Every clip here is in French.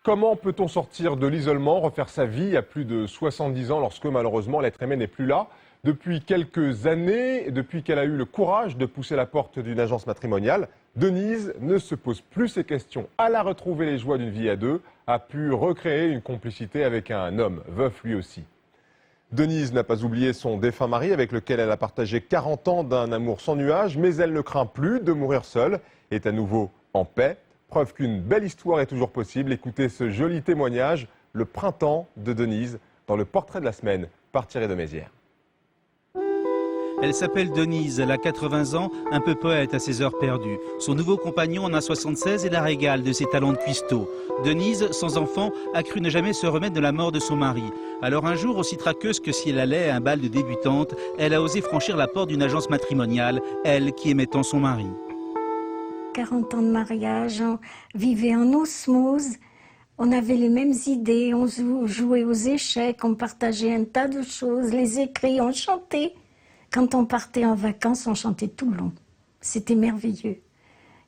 Comment peut-on sortir de l'isolement, refaire sa vie à plus de 70 ans lorsque malheureusement l'être aimé n'est plus là? Depuis quelques années, depuis qu'elle a eu le courage de pousser la porte d'une agence matrimoniale, Denise ne se pose plus ces questions. Elle a retrouvé les joies d'une vie à deux, a pu recréer une complicité avec un homme, veuf lui aussi. Denise n'a pas oublié son défunt mari avec lequel elle a partagé 40 ans d'un amour sans nuage, mais elle ne craint plus de mourir seule, est à nouveau en paix. Preuve qu'une belle histoire est toujours possible. Écoutez ce joli témoignage, le printemps de Denise, dans le portrait de la semaine par Thierry de Mézières. Elle s'appelle Denise, elle a 80 ans, un peu poète à ses heures perdues. Son nouveau compagnon en a 76 et la régale de ses talents de cuistot. Denise, sans enfant, a cru ne jamais se remettre de la mort de son mari. Alors un jour, aussi traqueuse que si elle allait à un bal de débutante, elle a osé franchir la porte d'une agence matrimoniale, elle qui aimait tant son mari. 40 ans de mariage, on vivait en osmose, on avait les mêmes idées, on jouait aux échecs, on partageait un tas de choses, les écrits, on chantait. Quand on partait en vacances, on chantait tout le long. C'était merveilleux.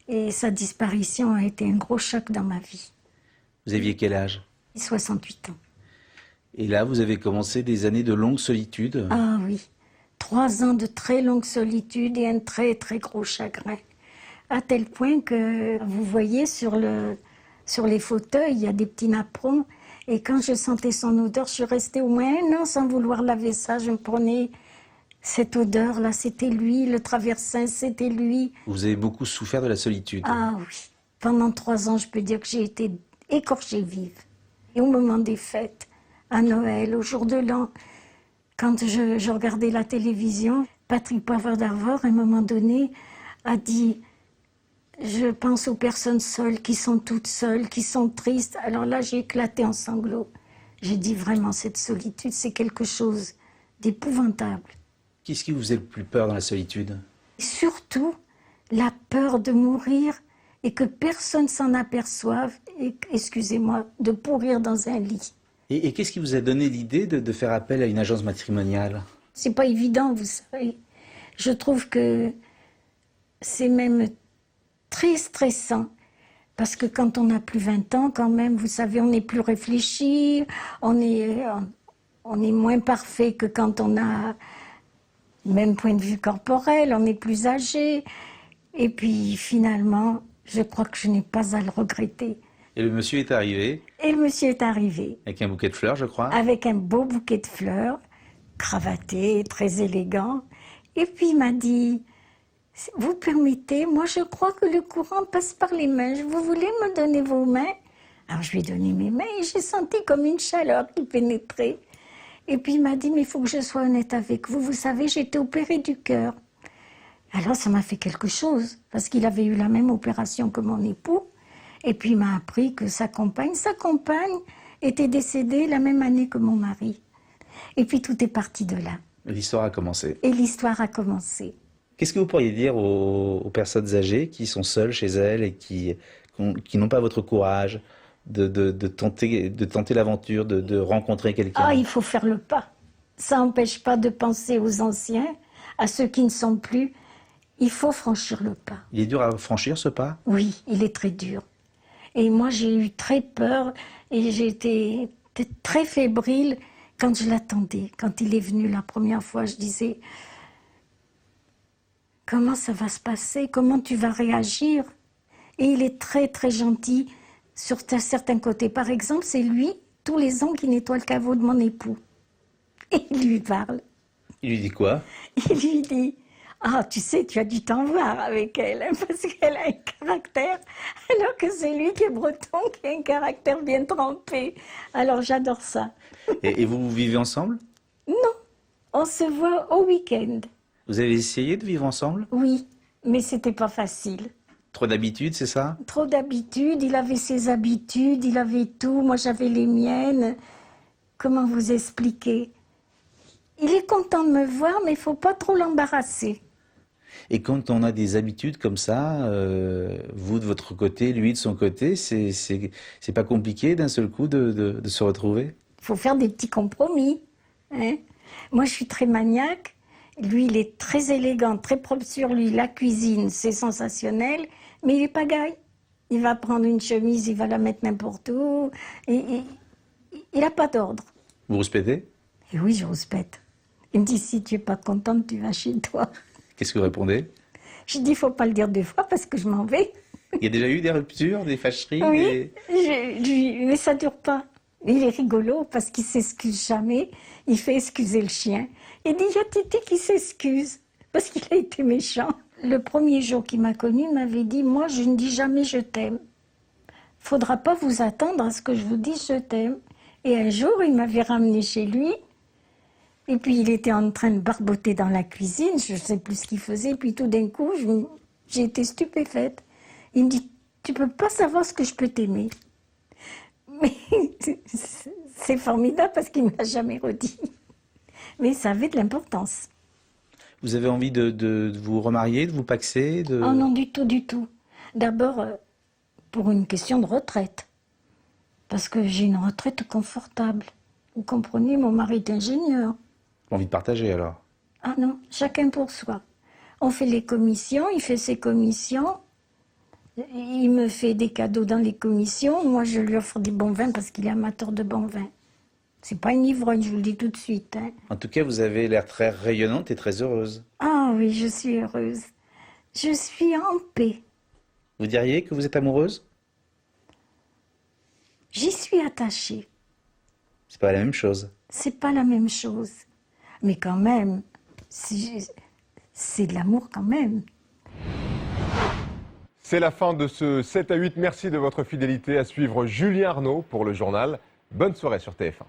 Et sa disparition a été un gros choc dans ma vie. Vous aviez quel âge? 68 ans. Et là, vous avez commencé des années de longue solitude? Ah oui, 3 ans de très longue solitude et un très très gros chagrin. À tel point que, vous voyez, sur les fauteuils, il y a des petits napperons. Et quand je sentais son odeur, je suis restée au moins 1 an sans vouloir laver ça. Je me prenais cette odeur-là, c'était lui. Le traversin, c'était lui. Vous avez beaucoup souffert de la solitude? Ah oui. Pendant 3 ans, je peux dire que j'ai été écorchée vive. Et au moment des fêtes, à Noël, au jour de l'an, quand je regardais la télévision, Patrick Poivre d'Arvor, à un moment donné, a dit... Je pense aux personnes seules, qui sont toutes seules, qui sont tristes. Alors là, j'ai éclaté en sanglots. J'ai dit vraiment, cette solitude, c'est quelque chose d'épouvantable. Qu'est-ce qui vous faisait le plus peur dans la solitude? Et surtout, la peur de mourir et que personne s'en aperçoive, et, excusez-moi, de pourrir dans un lit. Et qu'est-ce qui vous a donné l'idée de faire appel à une agence matrimoniale? C'est pas évident, vous savez. Je trouve que c'est même très stressant, parce que quand on a plus 20 ans, quand même, vous savez, on est plus réfléchi, on est moins parfait que quand on a même point de vue corporel, on est plus âgé. Et puis finalement, je crois que je n'ai pas à le regretter. Et le monsieur est arrivé? Et le monsieur est arrivé. Avec un bouquet de fleurs, je crois? Avec un beau bouquet de fleurs, cravaté, très élégant. Et puis il m'a dit... Vous permettez, moi je crois que le courant passe par les mains. Vous voulez me donner vos mains? Alors je lui ai donné mes mains et j'ai senti comme une chaleur qui pénétrait. Et puis il m'a dit, mais il faut que je sois honnête avec vous. Vous savez, j'ai été opérée du cœur. Alors ça m'a fait quelque chose, parce qu'il avait eu la même opération que mon époux. Et puis il m'a appris que sa compagne était décédée la même année que mon mari. Et puis tout est parti de là. L'histoire a commencé. Et l'histoire a commencé. Qu'est-ce que vous pourriez dire aux personnes âgées qui sont seules chez elles et qui n'ont pas votre courage de tenter l'aventure, de rencontrer quelqu'un? Ah, il faut faire le pas. Ça n'empêche pas de penser aux anciens, à ceux qui ne sont plus. Il faut franchir le pas. Il est dur à franchir ce pas? Oui, il est très dur. Et moi, j'ai eu très peur et j'étais très fébrile quand je l'attendais. Quand il est venu la première fois, je disais... Comment ça va se passer? Comment tu vas réagir? Et il est très très gentil sur certains côtés. Par exemple, c'est lui, tous les ans, qui nettoie le caveau de mon époux. Et il lui parle. Il lui dit quoi? Il lui dit, ah, tu sais, tu as dû t'en voir avec elle, hein, parce qu'elle a un caractère, alors que c'est lui qui est breton, qui a un caractère bien trempé. Alors j'adore ça. Et vous vivez ensemble? Non, on se voit au week-end. Vous avez essayé de vivre ensemble? Oui, mais c'était pas facile. Trop d'habitude, c'est ça? Trop d'habitudes, il avait ses habitudes, il avait tout, moi j'avais les miennes. Comment vous expliquer? Il est content de me voir, mais il ne faut pas trop l'embarrasser. Et quand on a des habitudes comme ça, vous de votre côté, lui de son côté, c'est pas compliqué d'un seul coup de se retrouver? Il faut faire des petits compromis. Hein? Moi je suis très maniaque. Lui, il est très élégant, très propre sur lui. La cuisine, c'est sensationnel, mais il est pagaille. Il va prendre une chemise, il va la mettre n'importe où. Il n'a pas d'ordre. Vous rouspétez? Et oui, je rouspète. Il me dit, si tu n'es pas contente, tu vas chez toi. Qu'est-ce que vous répondez? Je dis, il ne faut pas le dire 2 fois parce que je m'en vais. Il y a déjà eu des ruptures, des fâcheries? Oui, mais ça ne dure pas. Il est rigolo parce qu'il ne s'excuse jamais. Il fait excuser le chien. Il dit, il y a Titi qui s'excuse parce qu'il a été méchant. Le premier jour qu'il m'a connu, il m'avait dit, moi, je ne dis jamais je t'aime. Faudra pas vous attendre à ce que je vous dise je t'aime. Et un jour, il m'avait ramené chez lui. Et puis, il était en train de barboter dans la cuisine. Je ne sais plus ce qu'il faisait. Puis, tout d'un coup, j'ai été stupéfaite. Il me dit, tu peux pas savoir ce que je peux t'aimer. Mais c'est formidable parce qu'il ne m'a jamais redit. Mais ça avait de l'importance. Vous avez envie de vous remarier, de vous paxer Oh non, du tout, du tout. D'abord, pour une question de retraite. Parce que j'ai une retraite confortable. Vous comprenez, mon mari est ingénieur. Envie de partager alors? Ah non, chacun pour soi. On fait les commissions, il fait ses commissions. Il me fait des cadeaux dans les commissions. Moi, je lui offre des bons vins parce qu'il est amateur de bons vins. C'est pas une ivrogne, je vous le dis tout de suite. Hein. En tout cas, vous avez l'air très rayonnante et très heureuse. Ah oui, je suis heureuse. Je suis en paix. Vous diriez que vous êtes amoureuse? J'y suis attachée. C'est pas la même chose. C'est pas la même chose. Mais quand même, c'est de l'amour quand même. C'est la fin de ce 7 à 8. Merci de votre fidélité. À suivre Julien Arnaud pour le journal. Bonne soirée sur TF1.